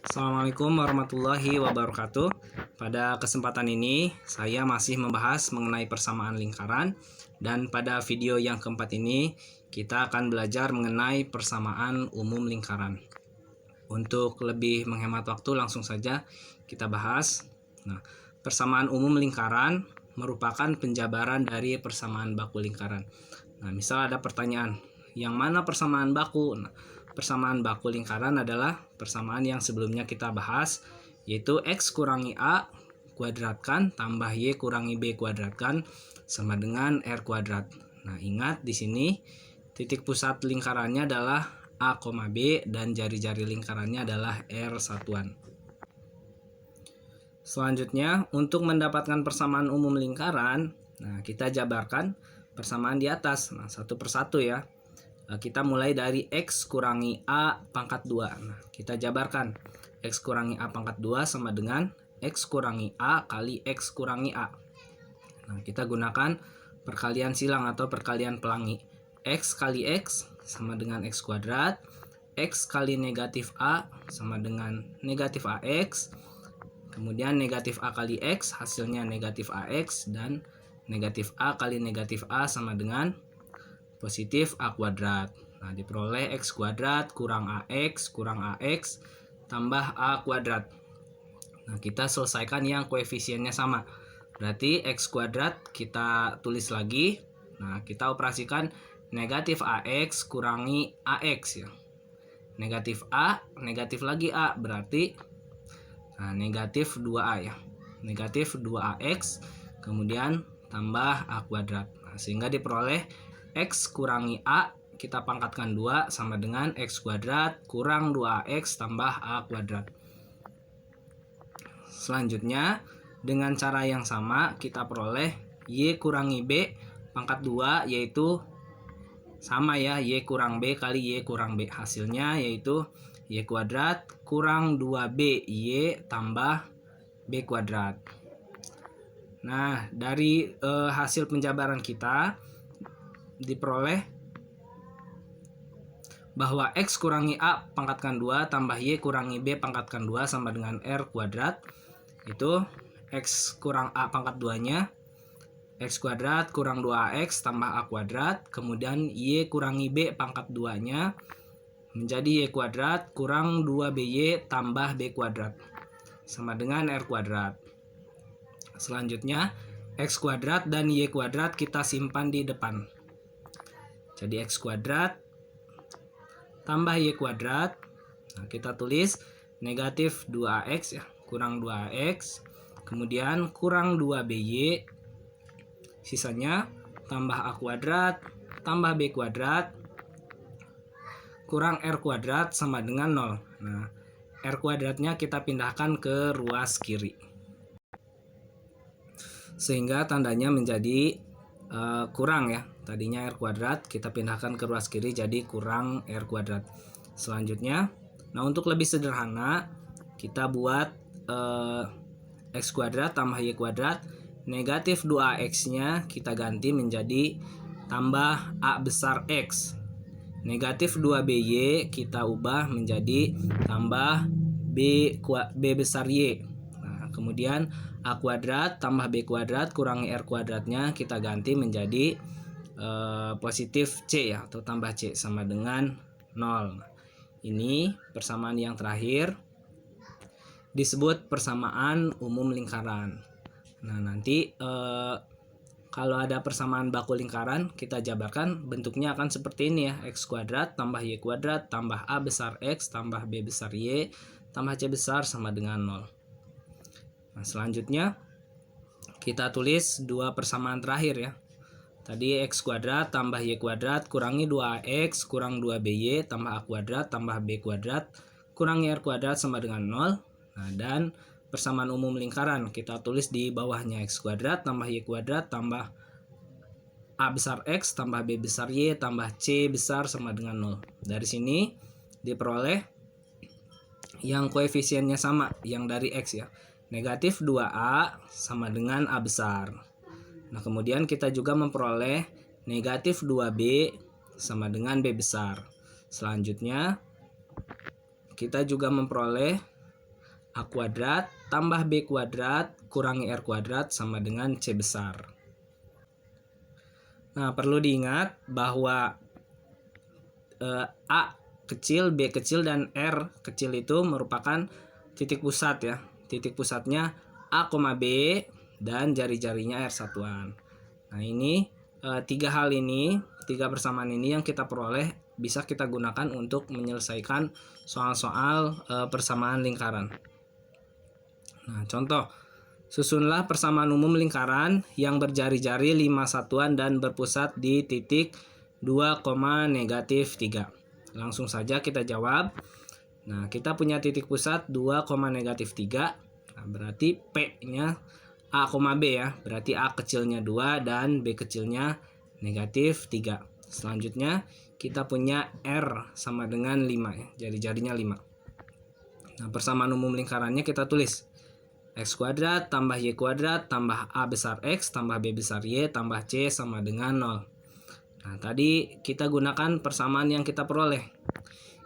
Assalamualaikum warahmatullahi wabarakatuh. Pada kesempatan ini saya masih membahas mengenai persamaan lingkaran, dan pada video yang keempat ini kita akan belajar mengenai persamaan umum lingkaran. Untuk lebih menghemat waktu langsung saja kita bahas. Nah, persamaan umum lingkaran merupakan penjabaran dari persamaan baku lingkaran. Nah, misal ada pertanyaan, yang mana persamaan baku? Nah, persamaan baku lingkaran adalah persamaan yang sebelumnya kita bahas, yaitu X kurangi A kuadratkan tambah Y kurangi B kuadratkan sama dengan R kuadrat. Nah, ingat di sini titik pusat lingkarannya adalah A, B, dan jari-jari lingkarannya adalah R satuan. Selanjutnya, untuk mendapatkan persamaan umum lingkaran, nah kita jabarkan persamaan di atas. Nah, satu persatu ya. Kita mulai dari X kurangi A pangkat 2. Nah, kita jabarkan X kurangi A pangkat 2 sama dengan X kurangi A kali X kurangi A. Nah, kita gunakan perkalian silang atau perkalian pelangi. X kali X sama dengan X kuadrat. X kali negatif A sama dengan negatif AX. Kemudian negatif A kali X hasilnya negatif AX, dan negatif A kali negatif A sama dengan positif A kuadrat. Nah, diperoleh X kuadrat kurang AX tambah A kuadrat. Nah, kita selesaikan yang koefisiennya sama. Berarti X kuadrat kita tulis lagi. Nah, kita operasikan negatif AX kurangi AX ya. Negatif A, negatif lagi A, berarti negatif 2A ya. Negatif 2AX kemudian tambah A kuadrat. Nah, sehingga diperoleh X kurangi A kita pangkatkan 2 sama dengan X kuadrat kurang 2AX tambah A kuadrat. Selanjutnya dengan cara yang sama kita peroleh Y kurangi B pangkat 2, yaitu sama ya, Y kurang B kali Y kurang B. Hasilnya yaitu Y kuadrat kurang 2B Y tambah B kuadrat. Nah, dari hasil penjabaran kita diperoleh bahwa X kurangi A pangkatkan 2 tambah Y kurangi B pangkatkan 2 sama dengan R kuadrat. Itu X kurang A pangkat 2 nya X kuadrat kurang 2AX tambah A kuadrat. Kemudian Y kurangi B pangkat 2 nya menjadi Y kuadrat kurang 2BY tambah B kuadrat sama dengan R kuadrat. Selanjutnya X kuadrat dan Y kuadrat kita simpan di depan. Jadi X kuadrat tambah Y kuadrat. Nah, kita tulis negatif 2AX ya, kurang 2AX. Kemudian kurang 2BY. Sisanya tambah A kuadrat tambah B kuadrat kurang R kuadrat sama dengan 0. Nah, R kuadratnya kita pindahkan ke ruas kiri. Sehingga tandanya menjadi kurang ya. Tadinya R kuadrat kita pindahkan ke ruas kiri jadi kurang R kuadrat. Selanjutnya, nah untuk lebih sederhana kita buat X kuadrat tambah Y kuadrat. Negatif 2AX nya kita ganti menjadi tambah A besar X. Negatif 2BY kita ubah menjadi tambah B besar Y. Nah, kemudian A kuadrat tambah B kuadrat kurangi R kuadratnya kita ganti menjadi positif C ya, atau tambah C sama dengan 0. Ini persamaan yang terakhir disebut persamaan umum lingkaran. Nah, nanti kalau ada persamaan baku lingkaran kita jabarkan bentuknya akan seperti ini ya. X kuadrat tambah Y kuadrat tambah A besar X tambah B besar Y tambah C besar sama dengan 0. Nah, selanjutnya kita tulis dua persamaan terakhir ya. Tadi X kuadrat tambah Y kuadrat kurangi 2AX kurang 2BY tambah A kuadrat tambah B kuadrat kurangi R kuadrat sama dengan 0. Nah, dan persamaan umum lingkaran kita tulis di bawahnya X kuadrat tambah Y kuadrat tambah A besar X tambah B besar Y tambah C besar sama dengan 0. Dari sini diperoleh yang koefisiennya sama, yang dari X ya. Negatif 2A sama dengan A besar. Nah, kemudian kita juga memperoleh negatif 2B sama dengan B besar. Selanjutnya kita juga memperoleh A kuadrat tambah B kuadrat kurangi R kuadrat sama dengan C besar. Nah, perlu diingat bahwa A kecil, B kecil, dan R kecil itu merupakan titik pusat ya. Titik pusatnya A, B dan jari-jarinya R satuan. Nah, ini tiga hal ini, tiga persamaan ini yang kita peroleh bisa kita gunakan untuk menyelesaikan soal-soal persamaan lingkaran. Nah, contoh, susunlah persamaan umum lingkaran yang berjari-jari 5 satuan dan berpusat di titik 2, -3. Langsung saja kita jawab. Nah, kita punya titik pusat 2, -3. Nah, berarti P-nya A, B ya. Berarti A kecilnya 2 dan B kecilnya -3. Selanjutnya kita punya R sama dengan 5 ya. Jari-jarinya 5. Nah, persamaan umum lingkarannya kita tulis. X kuadrat tambah Y kuadrat tambah A besar X tambah B besar Y tambah C sama dengan 0. Nah, tadi kita gunakan persamaan yang kita peroleh.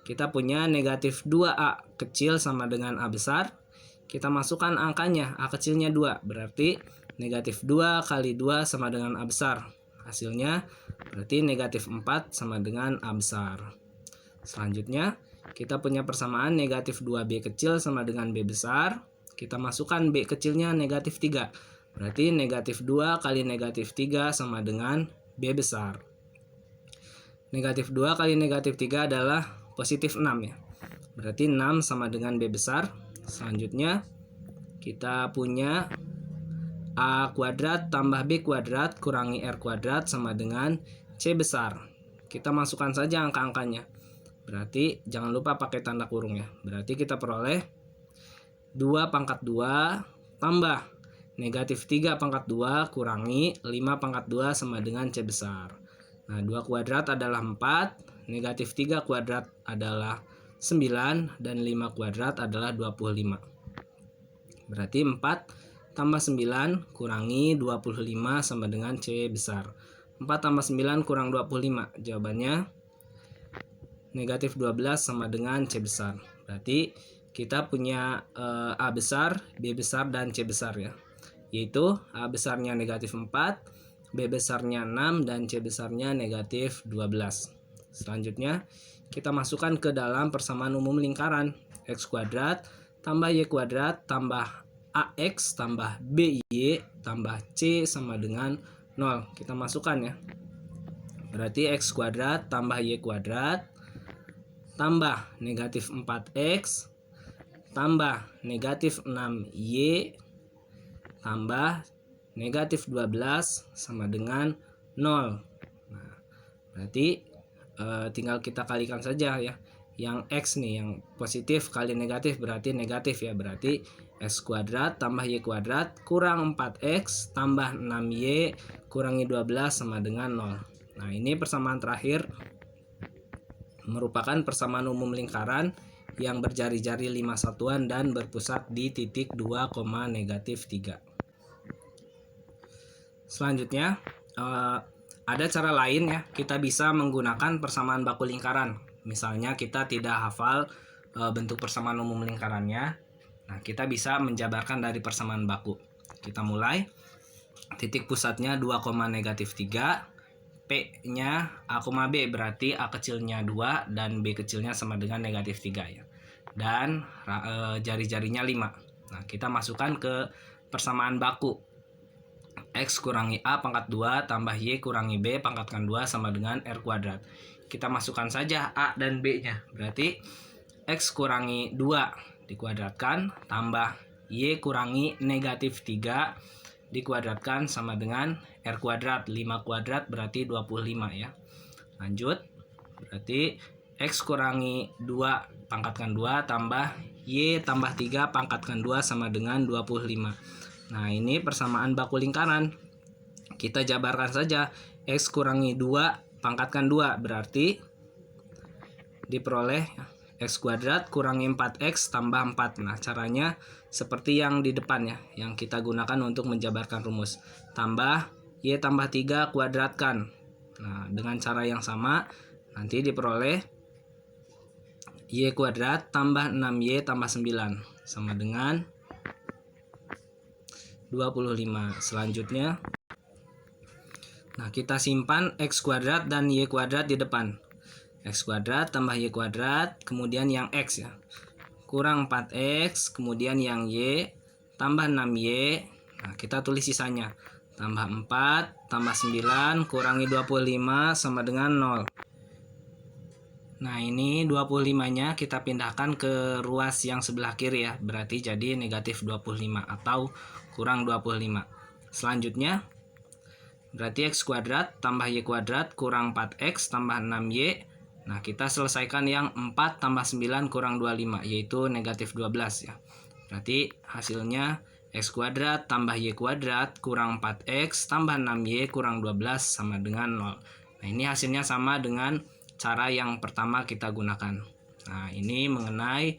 Kita punya negatif 2A kecil sama dengan A besar. Kita masukkan angkanya, A kecilnya 2. Berarti negatif 2 kali 2 sama dengan A besar. Hasilnya berarti negatif 4 sama dengan A besar. Selanjutnya kita punya persamaan negatif 2B kecil sama dengan B besar. Kita masukkan B kecilnya negatif 3. Berarti negatif 2 kali negatif 3 sama dengan B besar. Negatif 2 kali negatif 3 adalah positif 6 ya. Berarti 6 sama dengan B besar. Selanjutnya kita punya A kuadrat tambah B kuadrat kurangi R kuadrat sama dengan C besar. Kita masukkan saja angka-angkanya. Berarti jangan lupa pakai tanda kurung ya. Berarti kita peroleh 2 pangkat 2 tambah negatif 3 pangkat 2 kurangi 5 pangkat 2 sama dengan C besar. Nah, 2 kuadrat adalah 4, negatif 3 kuadrat adalah 9, dan 5 kuadrat adalah 25. Berarti 4 tambah 9 kurangi 25 sama dengan C besar. 4 tambah 9 kurang 25. Jawabannya negatif 12 sama dengan C besar. Berarti kita punya A besar, B besar, dan C besar ya. Yaitu A besarnya negatif 4, B besarnya 6, dan C besarnya negatif 12. Selanjutnya kita masukkan ke dalam persamaan umum lingkaran. X kuadrat tambah Y kuadrat tambah AX tambah BY tambah C sama dengan 0. Kita masukkan ya. Berarti X kuadrat tambah Y kuadrat tambah negatif 4X tambah negatif 6Y tambah negatif 12 sama dengan 0. Nah, berarti tinggal kita kalikan saja ya. Yang X nih, yang positif kali negatif berarti negatif ya. Berarti X kuadrat tambah Y kuadrat kurang 4X tambah 6Y kurangi 12 sama dengan 0. Nah, ini persamaan terakhir merupakan persamaan umum lingkaran yang berjari-jari 5 satuan dan berpusat di titik 2, -3. Selanjutnya ada cara lain ya, kita bisa menggunakan persamaan baku lingkaran. Misalnya kita tidak hafal bentuk persamaan umum lingkarannya. Nah, kita bisa menjabarkan dari persamaan baku. Kita mulai. Titik pusatnya 2, -3. P-nya A, B, berarti A kecilnya 2 dan B kecilnya sama dengan negatif 3 ya. Dan jari-jarinya 5. Nah, kita masukkan ke persamaan baku. X kurangi A pangkat 2 tambah Y kurangi B pangkatkan 2 sama dengan R kuadrat. Kita masukkan saja A dan B-nya. Berarti X kurangi 2 dikuadratkan tambah Y kurangi negatif 3 dikuadratkan sama dengan R kuadrat. 5 kuadrat berarti 25 ya. Lanjut. Berarti X kurangi 2 pangkatkan 2 tambah Y tambah 3 pangkatkan 2 sama dengan 25. Nah, ini persamaan baku lingkaran. Kita jabarkan saja. X kurangi 2 pangkatkan 2 berarti diperoleh X kuadrat kurangi 4X tambah 4. Nah, caranya seperti yang di depan ya, yang kita gunakan untuk menjabarkan rumus. Tambah Y tambah 3 kuadratkan. Nah, dengan cara yang sama nanti diperoleh Y kuadrat tambah 6Y tambah 9 sama dengan 25. Selanjutnya, nah kita simpan X kuadrat dan Y kuadrat di depan. X kuadrat tambah Y kuadrat, kemudian yang X ya, kurang 4X, kemudian yang Y, tambah 6Y. Nah kita tulis sisanya, tambah 4, tambah 9, kurangi 25 sama dengan 0. Nah ini 25-nya kita pindahkan ke ruas yang sebelah kiri ya, berarti jadi negatif 25 atau kurang 25. Selanjutnya, berarti X kuadrat tambah Y kuadrat kurang 4X tambah 6Y. Nah kita selesaikan yang 4 tambah 9 kurang 25, yaitu negatif 12 ya. Berarti hasilnya X kuadrat tambah Y kuadrat kurang 4X tambah 6Y kurang 12 sama dengan 0. Nah ini hasilnya sama dengan cara yang pertama kita gunakan. Nah ini mengenai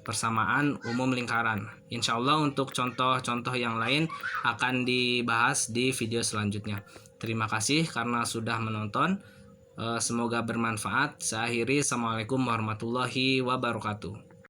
persamaan umum lingkaran. Insya Allah untuk contoh-contoh yang lain akan dibahas di video selanjutnya. Terima kasih karena sudah menonton. Semoga bermanfaat. Saya akhiri. Assalamualaikum warahmatullahi wabarakatuh.